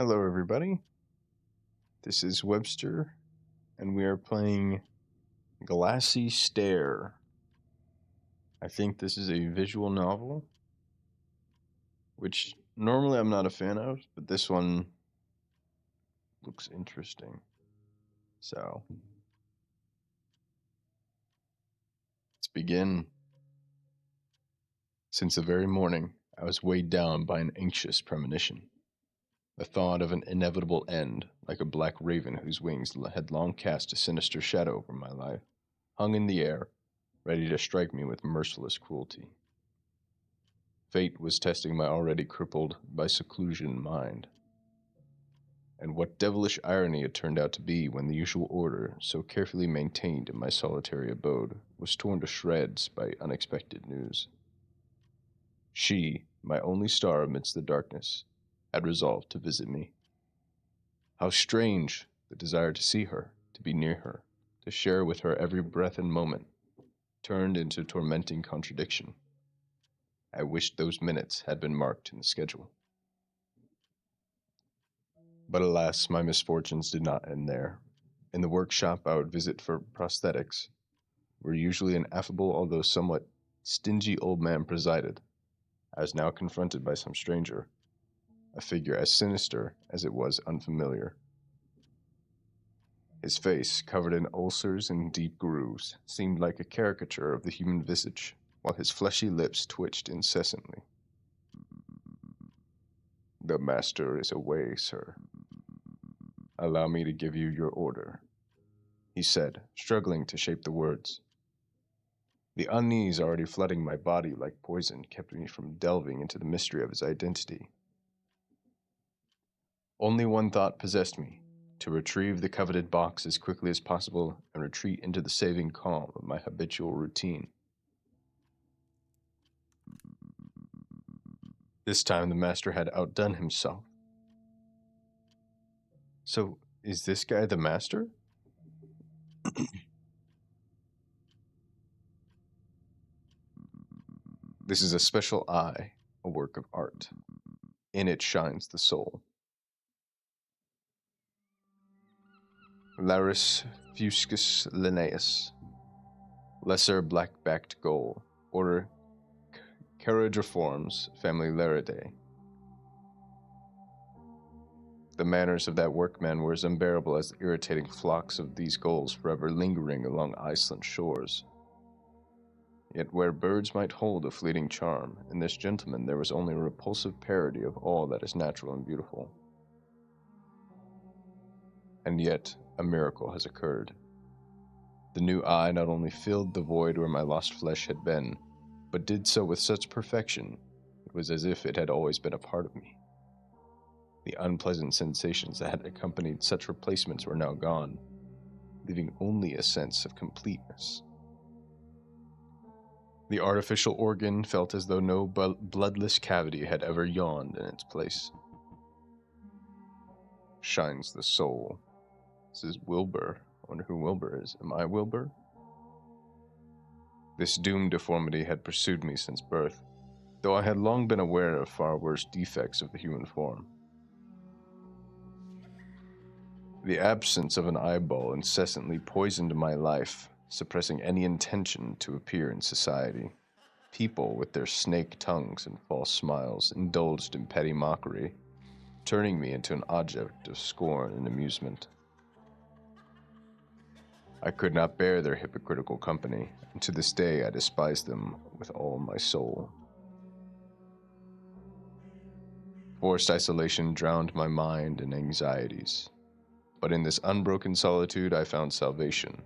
Hello, everybody. This is Webster, and we are playing Glassy Stare. I think this is a visual novel, which normally I'm not a fan of, but this one looks interesting. So, let's begin. Since the very morning, I was weighed down by an anxious premonition. The thought of an inevitable end, like a black raven whose wings had long cast a sinister shadow over my life, hung in the air, ready to strike me with merciless cruelty. Fate was testing my already crippled by seclusion mind. And what devilish irony it turned out to be when the usual order, so carefully maintained in my solitary abode, was torn to shreds by unexpected news. She, my only star amidst the darkness, had resolved to visit me. How strange, the desire to see her, to be near her, to share with her every breath and moment, turned into tormenting contradiction. I wished those minutes had been marked in the schedule. But alas, my misfortunes did not end there. In the workshop I would visit for prosthetics, where usually an affable although somewhat stingy old man presided, I was now confronted by some stranger, a figure as sinister as it was unfamiliar. His face, covered in ulcers and deep grooves, seemed like a caricature of the human visage, while his fleshy lips twitched incessantly. "The master is away, sir. Allow me to give you your order," he said, struggling to shape the words. The unease already flooding my body like poison kept me from delving into the mystery of his identity. Only one thought possessed me: to retrieve the coveted box as quickly as possible and retreat into the saving calm of my habitual routine. This time the master had outdone himself. So, is this guy the master? This is a special eye, a work of art. In it shines the soul. Larus fuscus Linnaeus. Lesser black-backed gull. Order Charadriformes, family Laridae. The manners of that workman were as unbearable as the irritating flocks of these gulls forever lingering along Iceland's shores. Yet where birds might hold a fleeting charm, in this gentleman there was only a repulsive parody of all that is natural and beautiful. And yet, a miracle has occurred. The new eye not only filled the void where my lost flesh had been, but did so with such perfection, it was as if it had always been a part of me. The unpleasant sensations that had accompanied such replacements were now gone, leaving only a sense of completeness. The artificial organ felt as though no bloodless cavity had ever yawned in its place. Shines the soul. This is Wilbur. I wonder who Wilbur is. Am I Wilbur? This doomed deformity had pursued me since birth, though I had long been aware of far worse defects of the human form. The absence of an eyeball incessantly poisoned my life, suppressing any intention to appear in society. People, with their snake tongues and false smiles, indulged in petty mockery, turning me into an object of scorn and amusement. I could not bear their hypocritical company, and to this day I despise them with all my soul. Forced isolation drowned my mind in anxieties, but in this unbroken solitude I found salvation,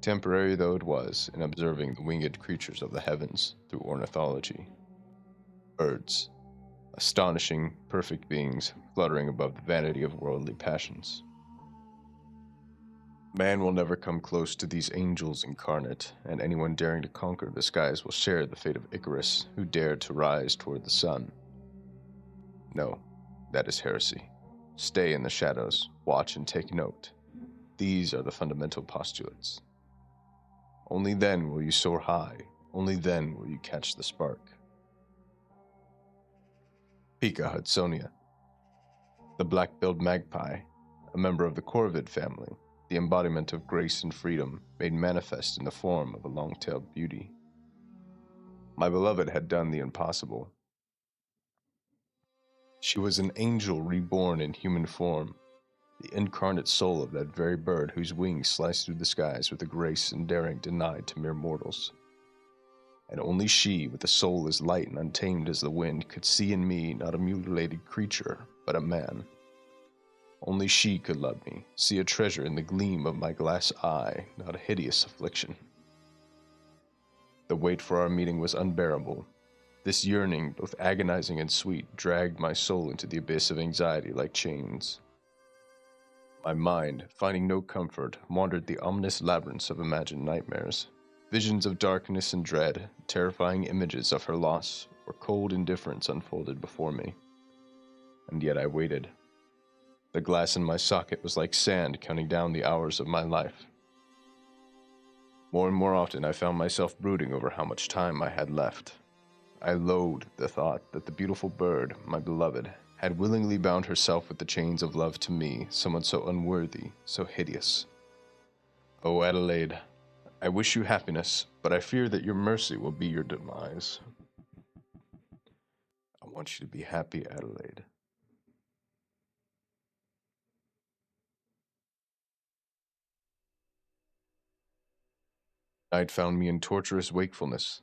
temporary though it was, in observing the winged creatures of the heavens through ornithology. Birds, astonishing, perfect beings fluttering above the vanity of worldly passions. Man will never come close to these angels incarnate, and anyone daring to conquer the skies will share the fate of Icarus, who dared to rise toward the sun. No, that is heresy. Stay in the shadows, watch and take note. These are the fundamental postulates. Only then will you soar high, only then will you catch the spark. Pica Hudsonia. The black-billed magpie, a member of the corvid family, the embodiment of grace and freedom, made manifest in the form of a long-tailed beauty. My beloved had done the impossible. She was an angel reborn in human form, the incarnate soul of that very bird whose wings sliced through the skies with a grace and daring denied to mere mortals. And only she, with a soul as light and untamed as the wind, could see in me not a mutilated creature, but a man. Only she could love me, see a treasure in the gleam of my glass eye, not a hideous affliction. The wait for our meeting was unbearable. This yearning, both agonizing and sweet, dragged my soul into the abyss of anxiety like chains. My mind, finding no comfort, wandered the ominous labyrinths of imagined nightmares. Visions of darkness and dread, terrifying images of her loss, or cold indifference unfolded before me. And yet I waited. The glass in my socket was like sand counting down the hours of my life. More and more often I found myself brooding over how much time I had left. I loathed the thought that the beautiful bird, my beloved, had willingly bound herself with the chains of love to me, someone so unworthy, so hideous. Oh, Adelaide, I wish you happiness, but I fear that your mercy will be your demise. I want you to be happy, Adelaide. Night found me in torturous wakefulness.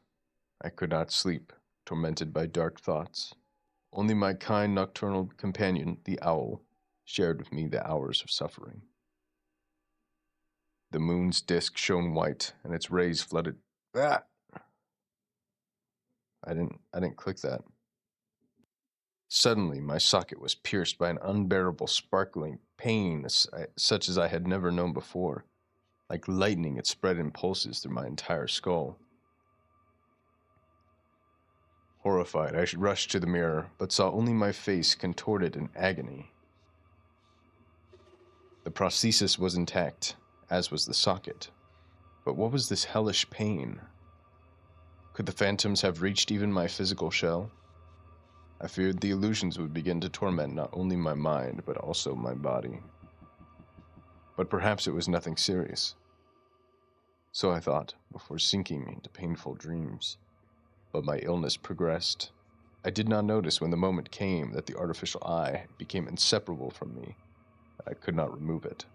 I could not sleep, tormented by dark thoughts. Only my kind nocturnal companion, the owl, shared with me the hours of suffering. The moon's disk shone white, and its rays flooded. Ah! I didn't click that. Suddenly, my socket was pierced by an unbearable sparkling pain, such as I had never known before. Like lightning, it spread in pulses through my entire skull. Horrified, I rushed to the mirror, but saw only my face contorted in agony. The prosthesis was intact, as was the socket. But what was this hellish pain? Could the phantoms have reached even my physical shell? I feared the illusions would begin to torment not only my mind, but also my body. But perhaps it was nothing serious. So I thought, before sinking into painful dreams. But my illness progressed. I did not notice when the moment came that the artificial eye became inseparable from me. I could not remove it.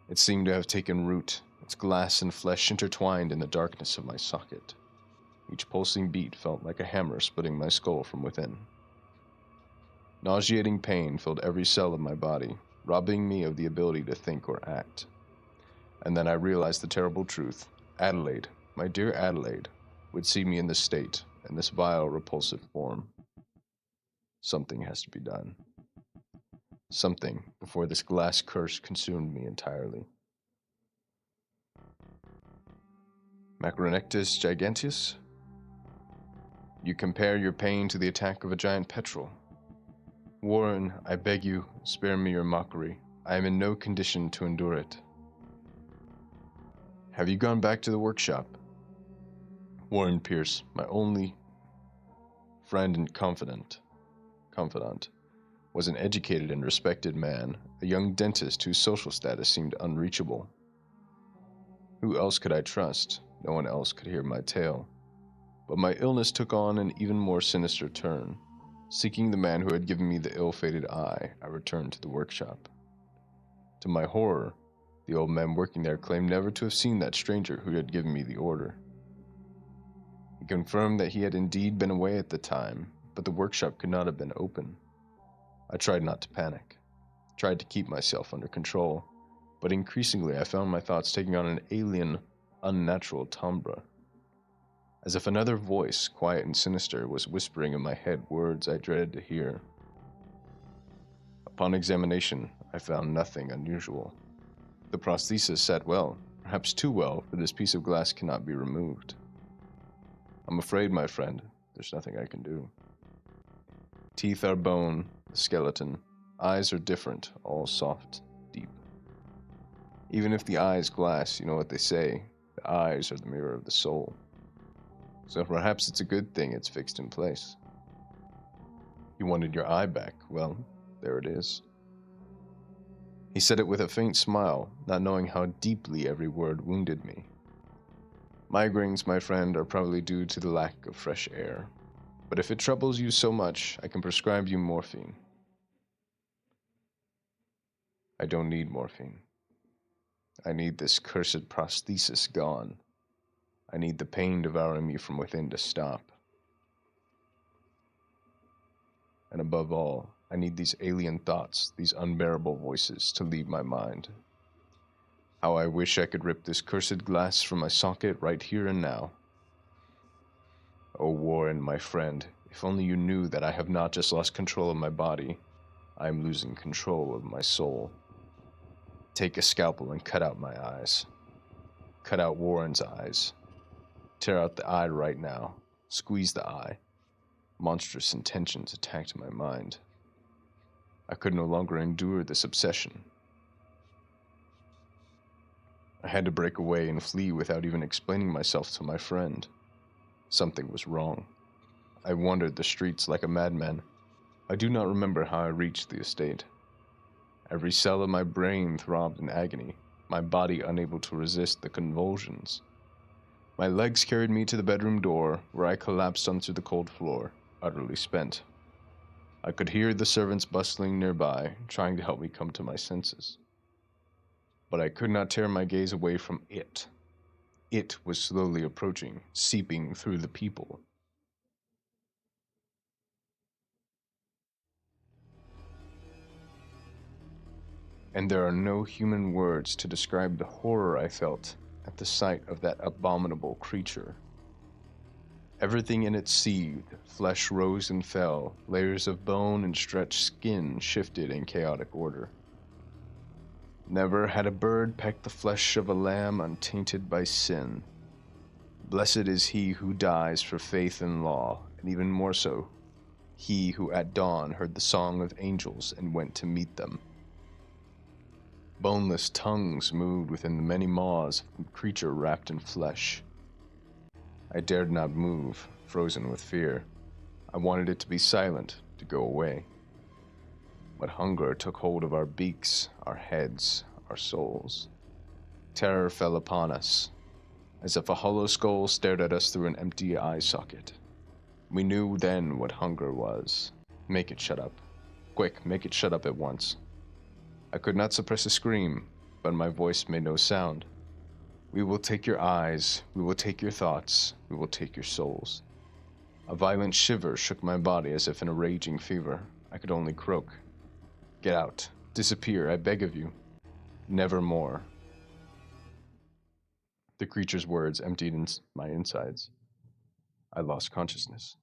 It seemed to have taken root, its glass and flesh intertwined in the darkness of my socket. Each pulsing beat felt like a hammer splitting my skull from within. Nauseating pain filled every cell of my body, robbing me of the ability to think or act. And then I realized the terrible truth. Adelaide, my dear Adelaide, would see me in this state, in this vile, repulsive form. Something has to be done. Something before this glass curse consumed me entirely. Macronectus giganteus? You compare your pain to the attack of a giant petrel. Warren, I beg you, spare me your mockery. I am in no condition to endure it. Have you gone back to the workshop? Warren Pierce, my only friend and confidant, was an educated and respected man, a young dentist whose social status seemed unreachable. Who else could I trust? No one else could hear my tale. But my illness took on an even more sinister turn. Seeking the man who had given me the ill-fated eye, I returned to the workshop. To my horror, the old man working there claimed never to have seen that stranger who had given me the order. He confirmed that he had indeed been away at the time, but the workshop could not have been open. I tried not to panic, tried to keep myself under control, but increasingly I found my thoughts taking on an alien, unnatural timbre. As if another voice, quiet and sinister, was whispering in my head words I dreaded to hear. Upon examination, I found nothing unusual. The prosthesis sat well, perhaps too well, for this piece of glass cannot be removed. I'm afraid, my friend, there's nothing I can do. Teeth are bone, the skeleton. Eyes are different, all soft, deep. Even if the eye is glass, you know what they say, the eyes are the mirror of the soul. So perhaps it's a good thing it's fixed in place. You wanted your eye back. Well, There it is. He said it with a faint smile, not knowing how deeply every word wounded me. Migraines, my friend, are probably due to the lack of fresh air. But if it troubles you so much, I can prescribe you morphine. I don't need morphine. I need this cursed prosthesis gone. I need the pain devouring me from within to stop. And above all, I need these alien thoughts, these unbearable voices to leave my mind. How I wish I could rip this cursed glass from my socket right here and now. Oh, Warren, my friend, if only you knew that I have not just lost control of my body, I am losing control of my soul. Take a scalpel and cut out my eyes. Cut out Warren's eyes. Tear out the eye right now. Squeeze the eye. Monstrous intentions attacked my mind. I could no longer endure this obsession. I had to break away and flee without even explaining myself to my friend. Something was wrong. I wandered the streets like a madman. I do not remember how I reached the estate. Every cell of my brain throbbed in agony, my body unable to resist the convulsions. My legs carried me to the bedroom door, where I collapsed onto the cold floor, utterly spent. I could hear the servants bustling nearby, trying to help me come to my senses. But I could not tear my gaze away from it. It was slowly approaching, seeping through the people. And there are no human words to describe the horror I felt at the sight of that abominable creature. Everything in it seethed, flesh rose and fell, layers of bone and stretched skin shifted in chaotic order. Never had a bird pecked the flesh of a lamb untainted by sin. Blessed is he who dies for faith and law, and even more so, he who at dawn heard the song of angels and went to meet them. Boneless tongues moved within the many maws of the creature wrapped in flesh. I dared not move, frozen with fear. I wanted it to be silent, to go away. But hunger took hold of our beaks, our heads, our souls. Terror fell upon us, as if a hollow skull stared at us through an empty eye socket. We knew then what hunger was. Make it shut up. Quick, make it shut up at once. I could not suppress a scream, but my voice made no sound. We will take your eyes, we will take your thoughts, we will take your souls. A violent shiver shook my body as if in a raging fever. I could only croak. Get out. Disappear, I beg of you. Never more. The creature's words emptied my insides. I lost consciousness.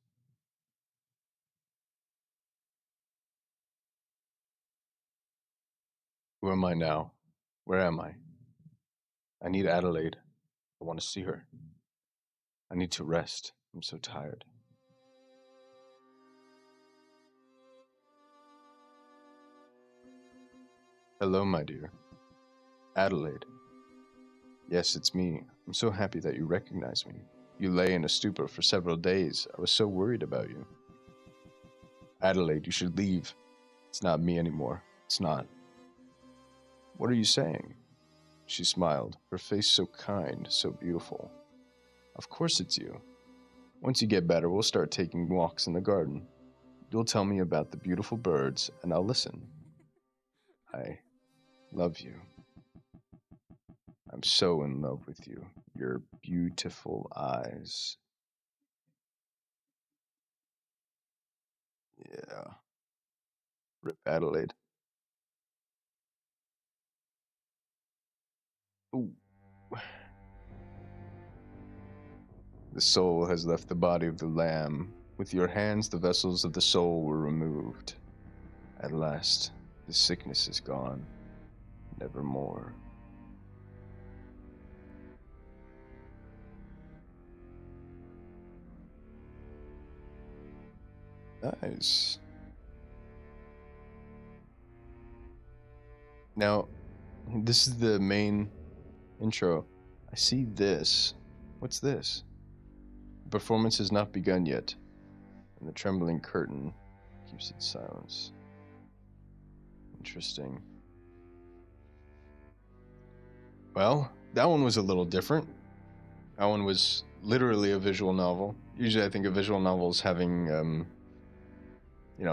Who am I now? Where am I? I need Adelaide. I want to see her. I need to rest. I'm so tired. Hello, my dear. Adelaide. Yes, it's me. I'm so happy that you recognize me. You lay in a stupor for several days. I was so worried about you. Adelaide, you should leave. It's not me anymore. It's not. What are you saying? She smiled, her face so kind, so beautiful. Of course it's you. Once you get better, we'll start taking walks in the garden. You'll tell me about the beautiful birds, and I'll listen. I love you. I'm so in love with you. Your beautiful eyes. Yeah. Rip Adelaide. Ooh. The soul has left the body of the lamb. With your hands, the vessels of the soul were removed. At last, the sickness is gone. Nevermore. Nice. Now, this is the main intro. I see this. What's this? The performance has not begun yet, and the trembling curtain keeps its silence. Interesting. Well, that one was a little different. That one was literally a visual novel. Usually I think of visual novels having,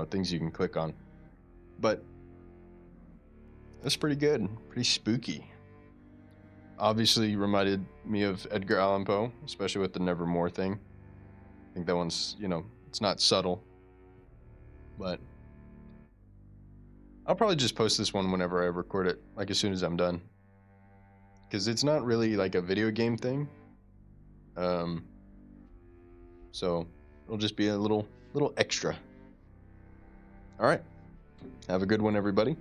things you can click on. But that's pretty good. Pretty spooky. Obviously reminded me of Edgar Allan Poe, especially with the Nevermore thing. I think that one's, it's not subtle. But I'll probably just post this one whenever I record it, like as soon as I'm done. Because it's not really like a video game thing. So it'll just be a little extra. All right. Have a good one, everybody.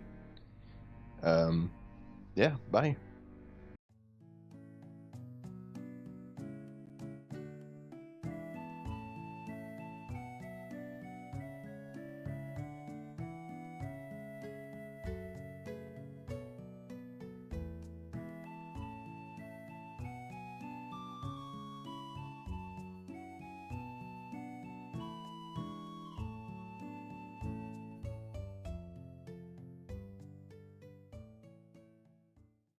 Yeah, bye.